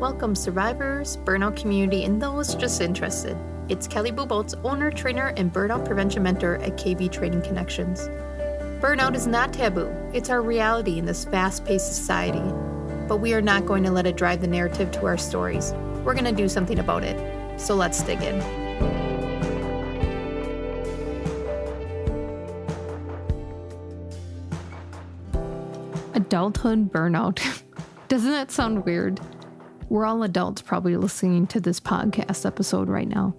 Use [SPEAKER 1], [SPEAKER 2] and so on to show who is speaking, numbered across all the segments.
[SPEAKER 1] Welcome survivors, burnout community, and those just interested. It's Kelly Bubolz, owner, trainer, and burnout prevention mentor at KV Training Connections. Burnout is not taboo. It's our reality in this fast-paced society. But we are not going to let it drive the narrative to our stories. We're going to do something about it. So let's dig in. Adulthood burnout. Doesn't that sound weird? We're all adults probably listening to this podcast episode right now.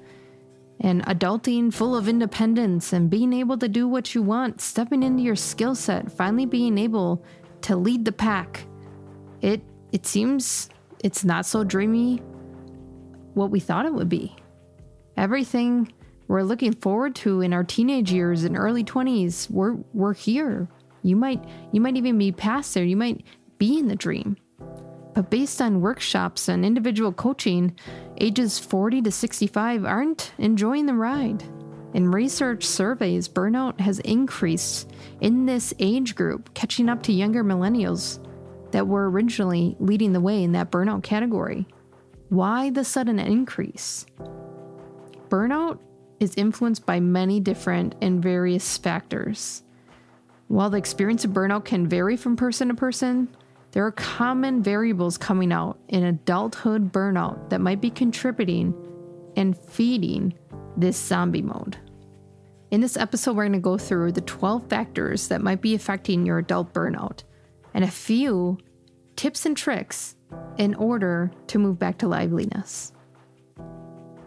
[SPEAKER 1] And adulting full of independence and being able to do what you want, stepping into your skill set, finally being able to lead the pack. It seems it's not so dreamy what we thought it would be. Everything we're looking forward to in our teenage years and early 20s, we're here. You might even be past there. You might be in the dream. But based on workshops and individual coaching, ages 40 to 65 aren't enjoying the ride. In research surveys, burnout has increased in this age group, catching up to younger millennials that were originally leading the way in that burnout category. Why the sudden increase? Burnout is influenced by many different and various factors. While the experience of burnout can vary from person to person, there are common variables coming out in adulthood burnout that might be contributing and feeding this zombie mode. In this episode, we're going to go through the 12 factors that might be affecting your adult burnout and a few tips and tricks in order to move back to liveliness.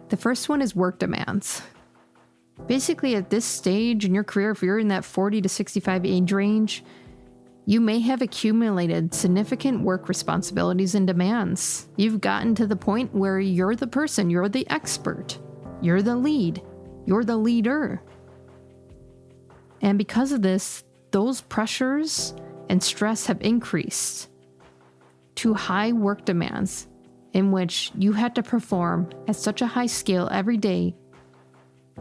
[SPEAKER 1] The first one is work demands. Basically, at this stage in your career, if you're in that 40 to 65 age range, you may have accumulated significant work responsibilities and demands. You've gotten to the point where you're the person, you're the expert, you're the lead, you're the leader. And because of this, those pressures and stress have increased to high work demands in which you had to perform at such a high scale every day,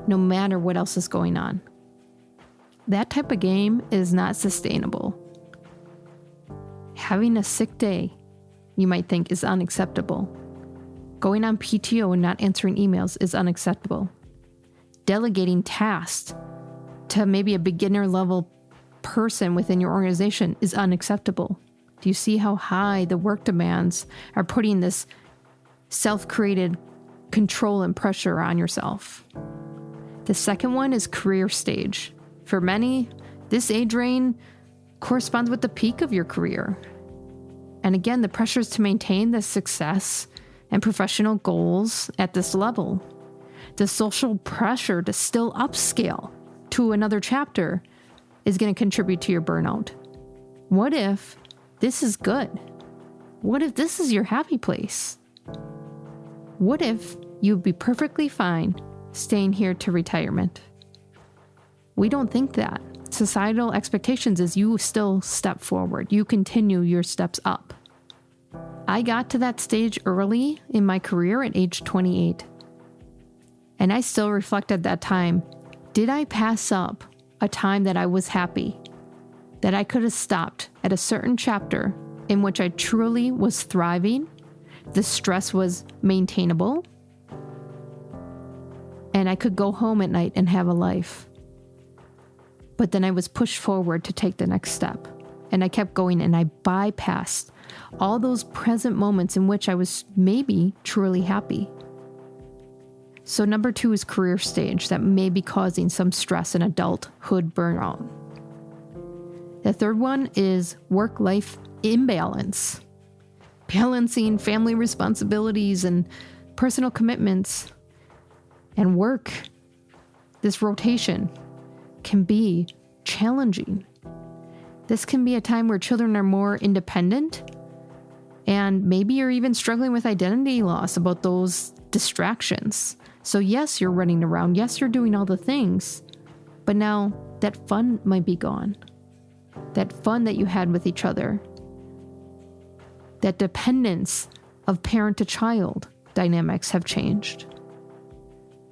[SPEAKER 1] no matter what else is going on. That type of game is not sustainable. Having a sick day, you might think, is unacceptable. Going on PTO and not answering emails is unacceptable. Delegating tasks to maybe a beginner level person within your organization is unacceptable. Do you see how high the work demands are putting this self-created control and pressure on yourself? The second one is career stage. For many, this age range corresponds with the peak of your career. And again, the pressures to maintain the success and professional goals at this level. The social pressure to still upscale to another chapter is going to contribute to your burnout. What if this is good? What if this is your happy place? What if you'd be perfectly fine staying here to retirement? We don't think that. Societal expectations is you still step forward. You continue your steps up. I got to that stage early in my career at age 28. And I still reflect at that time, did I pass up a time that I was happy? That I could have stopped at a certain chapter in which I truly was thriving, the stress was maintainable, and I could go home at night and have a life. But then I was pushed forward to take the next step. And I kept going and I bypassed all those present moments in which I was maybe truly happy. So number 2 is career stage that may be causing some stress and adulthood burnout. The third one is work-life imbalance. Balancing family responsibilities and personal commitments and work. This rotation can be challenging. This can be a time where children are more independent, and maybe you're even struggling with identity loss about those distractions. So yes, you're running around. Yes, you're doing all the things, but now that fun might be gone. That fun that you had with each other. That dependence of parent to child dynamics have changed.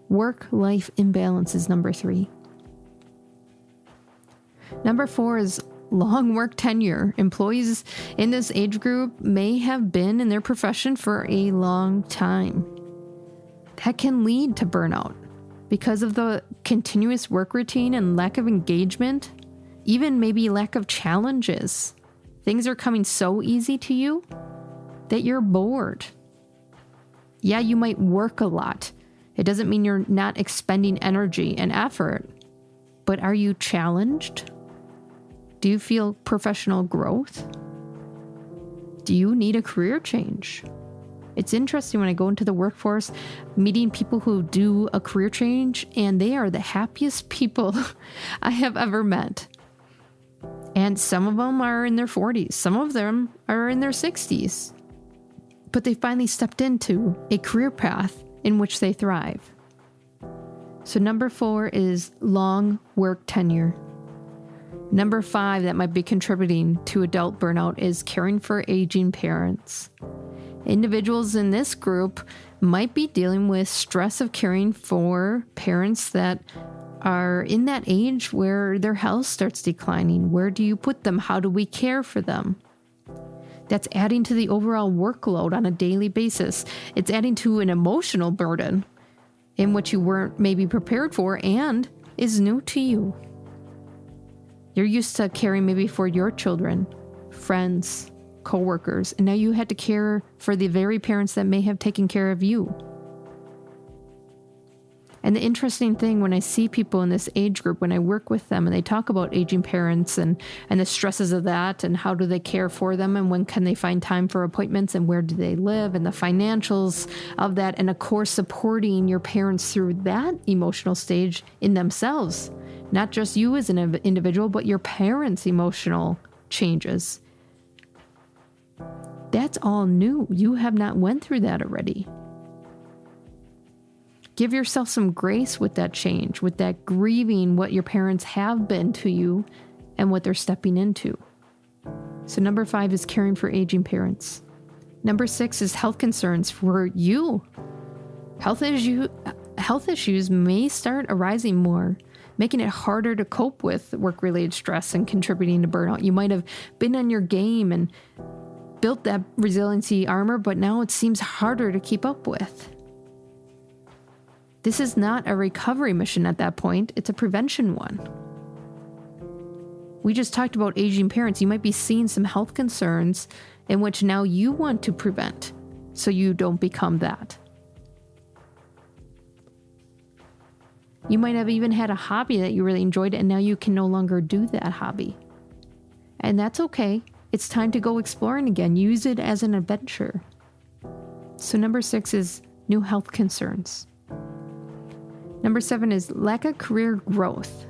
[SPEAKER 1] Work-life imbalance is number 3. Number 4 is long work tenure. Employees in this age group may have been in their profession for a long time. That can lead to burnout because of the continuous work routine and lack of engagement, even maybe lack of challenges. Things are coming so easy to you that you're bored. Yeah, you might work a lot. It doesn't mean you're not expending energy and effort, but are you challenged? Do you feel professional growth? Do you need a career change? It's interesting when I go into the workforce, meeting people who do a career change, and they are the happiest people I have ever met. And some of them are in their 40s. Some of them are in their 60s. But they finally stepped into a career path in which they thrive. So number 4 is long work tenure. Number 5 that might be contributing to adult burnout is caring for aging parents. Individuals in this group might be dealing with stress of caring for parents that are in that age where their health starts declining. Where do you put them? How do we care for them? That's adding to the overall workload on a daily basis. It's adding to an emotional burden in which you weren't maybe prepared for and is new to you. You're used to caring maybe for your children, friends, coworkers, and now you had to care for the very parents that may have taken care of you. And the interesting thing when I see people in this age group, when I work with them and they talk about aging parents and the stresses of that and how do they care for them and when can they find time for appointments and where do they live and the financials of that, and of course supporting your parents through that emotional stage in themselves, not just you as an individual, but your parents' emotional changes. That's all new. You have not went through that already. Give yourself some grace with that change, with that grieving what your parents have been to you and what they're stepping into. So number 5 is caring for aging parents. Number 6 is health concerns for you. Health issues may start arising more, making it harder to cope with work-related stress and contributing to burnout. You might have been on your game and built that resiliency armor, but now it seems harder to keep up with. This is not a recovery mission at that point. It's a prevention one. We just talked about aging parents. You might be seeing some health concerns in which now you want to prevent so you don't become that. You might have even had a hobby that you really enjoyed and now you can no longer do that hobby. And that's okay. It's time to go exploring again. Use it as an adventure. So number 6 is new health concerns. Number 7 is lack of career growth.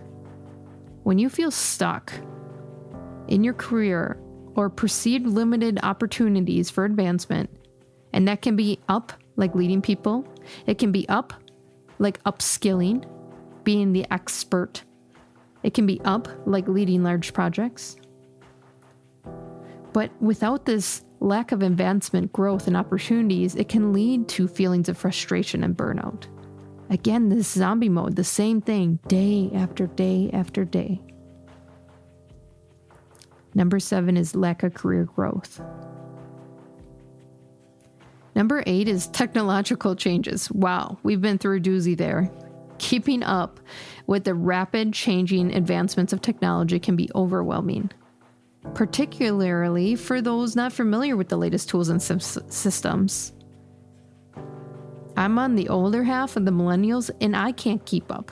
[SPEAKER 1] When you feel stuck in your career or perceived limited opportunities for advancement, and that can be up like leading people, it can be up like upskilling, being the expert, it can be up like leading large projects. But without this lack of advancement, growth, and opportunities, it can lead to feelings of frustration and burnout. Again, this zombie mode, the same thing, day after day after day. Number 7 is lack of career growth. Number 8 is technological changes. Wow, we've been through a doozy there. Keeping up with the rapid changing advancements of technology can be overwhelming, particularly for those not familiar with the latest tools and systems. I'm on the older half of the millennials and I can't keep up.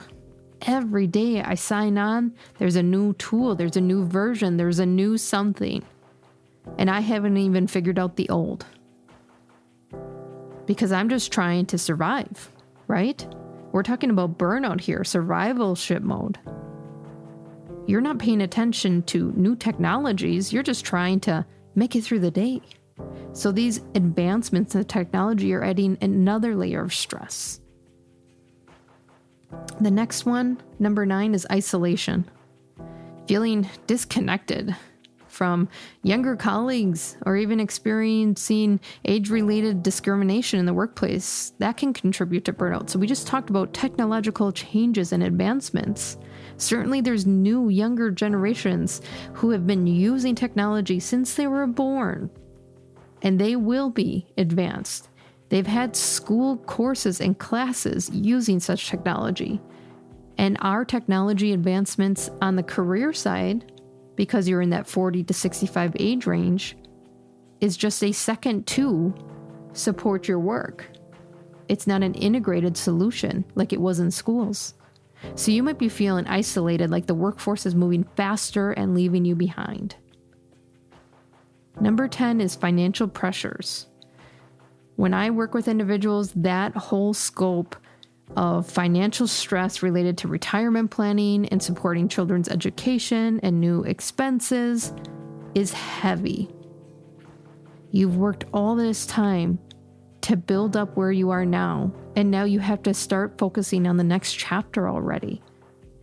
[SPEAKER 1] Every day I sign on, there's a new tool, there's a new version, there's a new something. And I haven't even figured out the old. Because I'm just trying to survive, right? We're talking about burnout here, survivalship mode. You're not paying attention to new technologies, you're just trying to make it through the day. So these advancements in technology are adding another layer of stress. The next one, number 9, is isolation. Feeling disconnected from younger colleagues or even experiencing age-related discrimination in the workplace, that can contribute to burnout. So we just talked about technological changes and advancements, Certainly there's new, younger generations who have been using technology since they were born, and they will be advanced. They've had school courses and classes using such technology. And our technology advancements on the career side, because you're in that 40 to 65 age range, is just a second to support your work. It's not an integrated solution like it was in schools. So you might be feeling isolated, like the workforce is moving faster and leaving you behind. Number 10 is financial pressures. When I work with individuals, that whole scope of financial stress related to retirement planning and supporting children's education and new expenses is heavy. You've worked all this time to build up where you are now, and now you have to start focusing on the next chapter already,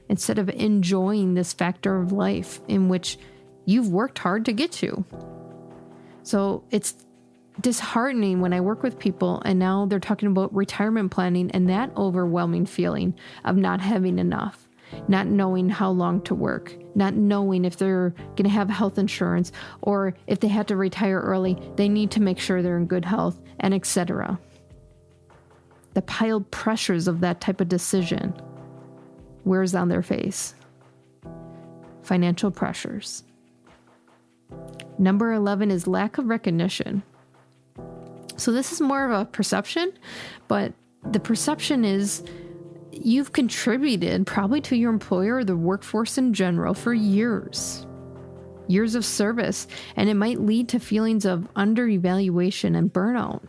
[SPEAKER 1] instead of enjoying this factor of life in which you've worked hard to get to. So it's disheartening when I work with people and now they're talking about retirement planning and that overwhelming feeling of not having enough, not knowing how long to work, not knowing if they're going to have health insurance, or if they have to retire early, they need to make sure they're in good health, and etc. The piled pressures of that type of decision wears on their face. Financial pressures. Number 11 is lack of recognition. So this is more of a perception, but the perception is you've contributed probably to your employer or the workforce in general for years of service, and it might lead to feelings of under-evaluation and burnout.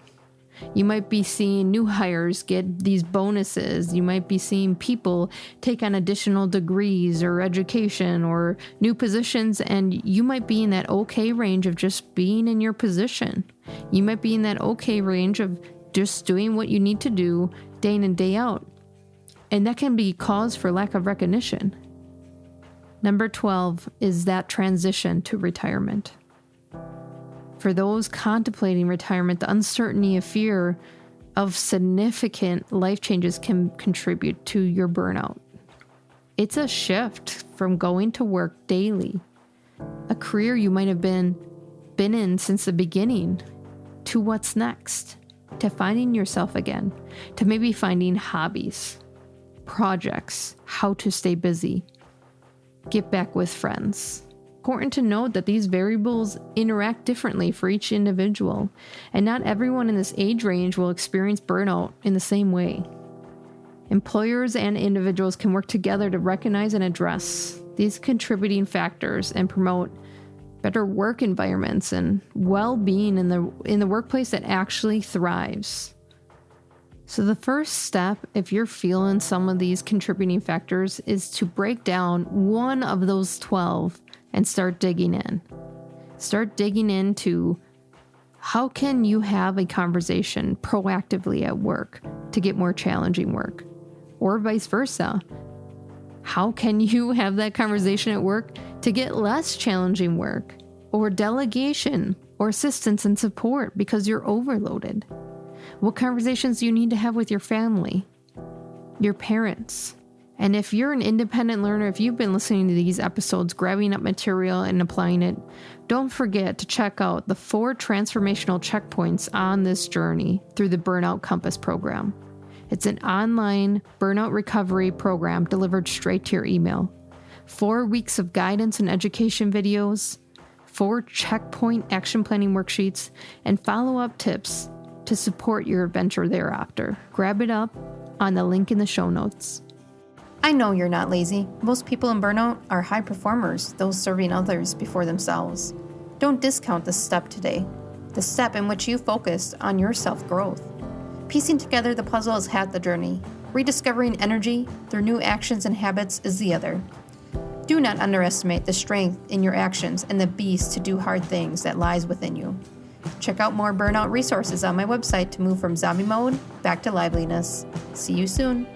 [SPEAKER 1] You might be seeing new hires get these bonuses. You might be seeing people take on additional degrees or education or new positions, and you might be in that okay range of just being in your position. You might be in that okay range of just doing what you need to do day in and day out. And that can be cause for lack of recognition. Number 12 is that transition to retirement. For those contemplating retirement, the uncertainty of fear of significant life changes can contribute to your burnout. It's a shift from going to work daily, a career you might have been in since the beginning, to what's next, to finding yourself again, to maybe finding hobbies, projects, how to stay busy, get back with friends. Important to note that these variables interact differently for each individual, and not everyone in this age range will experience burnout in the same way. Employers and individuals can work together to recognize and address these contributing factors and promote better work environments and well-being in the workplace that actually thrives. So the first step, if you're feeling some of these contributing factors, is to break down one of those 12 and start digging in. Start digging into how can you have a conversation proactively at work to get more challenging work, or vice versa. How can you have that conversation at work to get less challenging work, or delegation, or assistance and support because you're overloaded? What conversations do you need to have with your family, your parents? And if you're an independent learner, if you've been listening to these episodes, grabbing up material and applying it, don't forget to check out the 4 transformational checkpoints on this journey through the Burnout Compass program. It's an online burnout recovery program delivered straight to your email. 4 weeks of guidance and education videos, 4 checkpoint action planning worksheets, and follow-up tips to support your adventure thereafter. Grab it up on the link in the show notes.
[SPEAKER 2] I know you're not lazy. Most people in burnout are high performers, those serving others before themselves. Don't discount this step today, the step in which you focus on your self-growth. Piecing together the puzzle is half the journey. Rediscovering energy through new actions and habits is the other. Do not underestimate the strength in your actions and the beast to do hard things that lies within you. Check out more burnout resources on my website to move from zombie mode back to liveliness. See you soon.